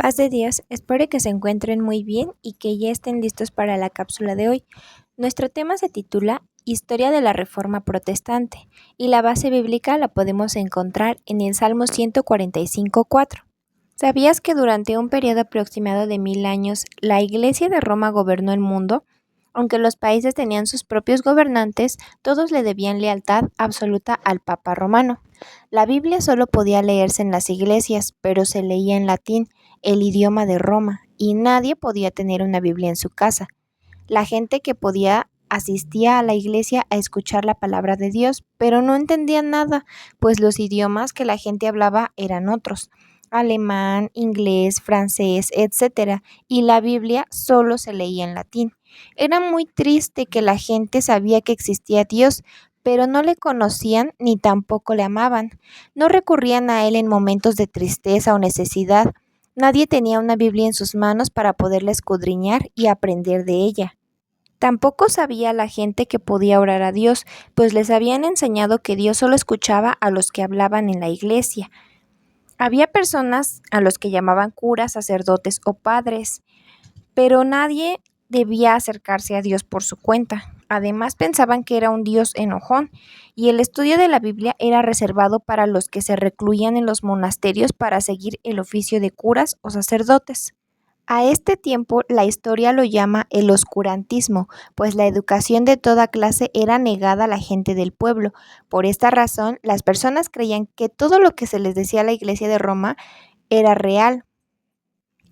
Paz de Dios, espero que se encuentren muy bien y que ya estén listos para la cápsula de hoy. Nuestro tema se titula Historia de la Reforma Protestante y la base bíblica la podemos encontrar en el Salmo 145:4. ¿Sabías que durante un periodo aproximado de 1000 años la Iglesia de Roma gobernó el mundo? Aunque los países tenían sus propios gobernantes, todos le debían lealtad absoluta al Papa romano. La Biblia solo podía leerse en las iglesias, pero se leía en latín, el idioma de Roma, y nadie podía tener una Biblia en su casa. La gente que podía asistía a la iglesia a escuchar la palabra de Dios, pero no entendían nada, pues los idiomas que la gente hablaba eran otros, alemán, inglés, francés, etc., y la Biblia solo se leía en latín. Era muy triste que la gente sabía que existía Dios, pero no le conocían ni tampoco le amaban. No recurrían a él en momentos de tristeza o necesidad. Nadie tenía una Biblia en sus manos para poderla escudriñar y aprender de ella. Tampoco sabía la gente que podía orar a Dios, pues les habían enseñado que Dios solo escuchaba a los que hablaban en la iglesia. Había personas a los que llamaban curas, sacerdotes o padres, pero nadie debía acercarse a Dios por su cuenta. Además pensaban que era un Dios enojón, y el estudio de la Biblia era reservado para los que se recluían en los monasterios para seguir el oficio de curas o sacerdotes. A este tiempo la historia lo llama el oscurantismo, pues la educación de toda clase era negada a la gente del pueblo. Por esta razón, las personas creían que todo lo que se les decía a la Iglesia de Roma era real,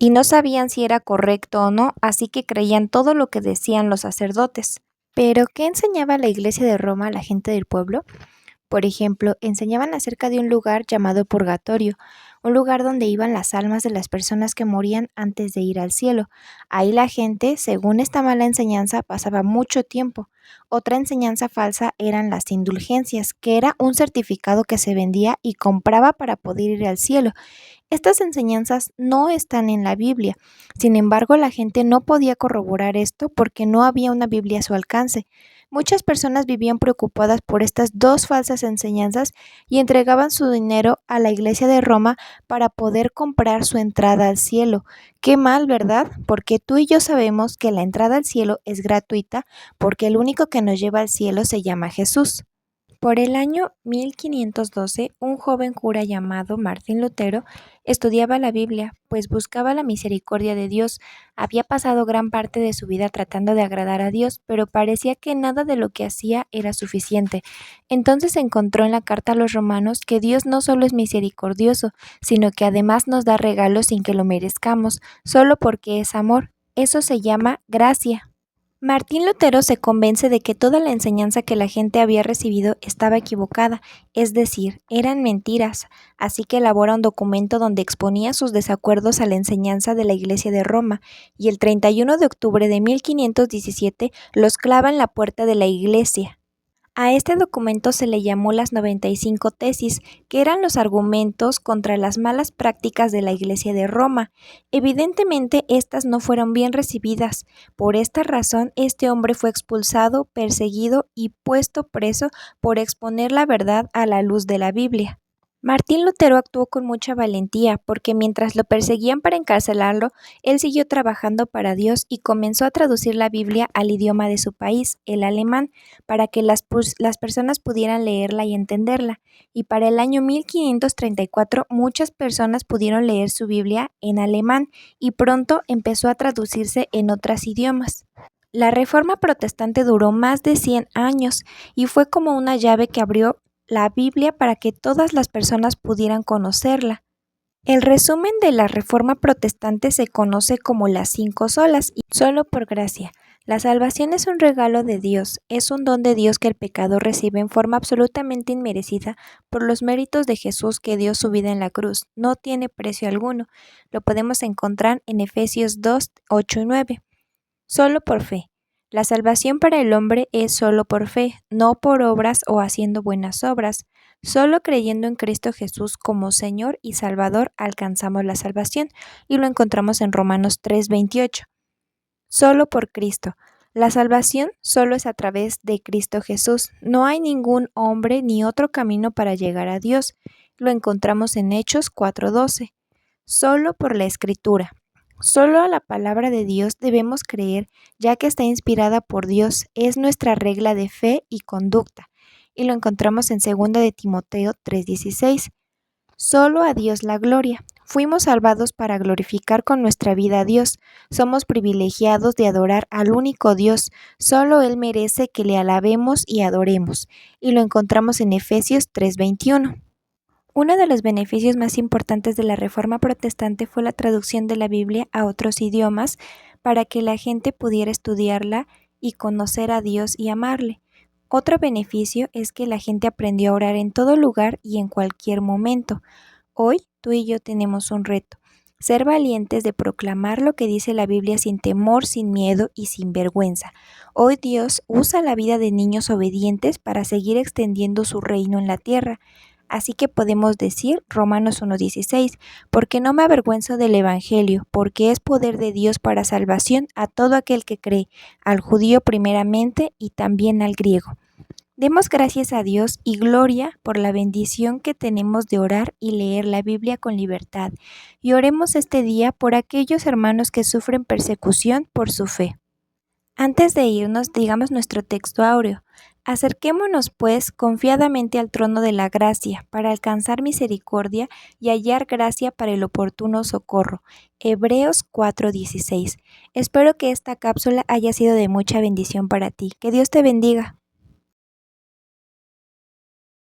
y no sabían si era correcto o no, así que creían todo lo que decían los sacerdotes. ¿Pero qué enseñaba la Iglesia de Roma a la gente del pueblo? Por ejemplo, enseñaban acerca de un lugar llamado purgatorio, un lugar donde iban las almas de las personas que morían antes de ir al cielo. Ahí la gente, según esta mala enseñanza, pasaba mucho tiempo. Otra enseñanza falsa eran las indulgencias, que era un certificado que se vendía y compraba para poder ir al cielo. Estas enseñanzas no están en la Biblia. Sin embargo, la gente no podía corroborar esto porque no había una Biblia a su alcance. Muchas personas vivían preocupadas por estas dos falsas enseñanzas y entregaban su dinero a la Iglesia de Roma para poder comprar su entrada al cielo. Qué mal, ¿verdad? Porque tú y yo sabemos que la entrada al cielo es gratuita porque el único que nos lleva al cielo se llama Jesús. Por el año 1512, un joven cura llamado Martín Lutero estudiaba la Biblia, pues buscaba la misericordia de Dios. Había pasado gran parte de su vida tratando de agradar a Dios, pero parecía que nada de lo que hacía era suficiente. Entonces encontró en la carta a los romanos que Dios no solo es misericordioso, sino que además nos da regalos sin que lo merezcamos, solo porque es amor. Eso se llama gracia. Martín Lutero se convence de que toda la enseñanza que la gente había recibido estaba equivocada, es decir, eran mentiras, así que elabora un documento donde exponía sus desacuerdos a la enseñanza de la Iglesia de Roma, y el 31 de octubre de 1517 los clava en la puerta de la iglesia. A este documento se le llamó las 95 tesis, que eran los argumentos contra las malas prácticas de la Iglesia de Roma. Evidentemente, estas no fueron bien recibidas. Por esta razón, este hombre fue expulsado, perseguido y puesto preso por exponer la verdad a la luz de la Biblia. Martín Lutero actuó con mucha valentía porque mientras lo perseguían para encarcelarlo, él siguió trabajando para Dios y comenzó a traducir la Biblia al idioma de su país, el alemán, para que las personas pudieran leerla y entenderla. Y para el año 1534 muchas personas pudieron leer su Biblia en alemán y pronto empezó a traducirse en otros idiomas. La Reforma Protestante duró más de 100 años y fue como una llave que abrió la Biblia para que todas las personas pudieran conocerla. El resumen de la Reforma Protestante se conoce como las 5 solas y solo por gracia. La salvación es un regalo de Dios, es un don de Dios que el pecador recibe en forma absolutamente inmerecida por los méritos de Jesús que dio su vida en la cruz. No tiene precio alguno. Lo podemos encontrar en Efesios 2, 8 y 9. Solo por fe. La salvación para el hombre es solo por fe, no por obras o haciendo buenas obras. Solo creyendo en Cristo Jesús como Señor y Salvador alcanzamos la salvación, y lo encontramos en Romanos 3:28. Solo por Cristo. La salvación solo es a través de Cristo Jesús. No hay ningún hombre ni otro camino para llegar a Dios. Lo encontramos en Hechos 4:12. solo por la Escritura. Solo a la palabra de Dios debemos creer, ya que está inspirada por Dios, es nuestra regla de fe y conducta, y lo encontramos en 2 de Timoteo 3:16. Solo a Dios la gloria. Fuimos salvados para glorificar con nuestra vida a Dios. Somos privilegiados de adorar al único Dios. Solo Él merece que le alabemos y adoremos. Y lo encontramos en Efesios 3:21. Uno de los beneficios más importantes de la Reforma Protestante fue la traducción de la Biblia a otros idiomas para que la gente pudiera estudiarla y conocer a Dios y amarle. Otro beneficio es que la gente aprendió a orar en todo lugar y en cualquier momento. Hoy tú y yo tenemos un reto: ser valientes de proclamar lo que dice la Biblia sin temor, sin miedo y sin vergüenza. Hoy Dios usa la vida de niños obedientes para seguir extendiendo su reino en la tierra. Así que podemos decir Romanos 1:16, porque no me avergüenzo del Evangelio, porque es poder de Dios para salvación a todo aquel que cree, al judío primeramente y también al griego. Demos gracias a Dios y gloria por la bendición que tenemos de orar y leer la Biblia con libertad. Y oremos este día por aquellos hermanos que sufren persecución por su fe. Antes de irnos, digamos nuestro texto áureo. Acerquémonos, pues, confiadamente al trono de la gracia, para alcanzar misericordia y hallar gracia para el oportuno socorro. Hebreos 4:16. Espero que esta cápsula haya sido de mucha bendición para ti. Que Dios te bendiga.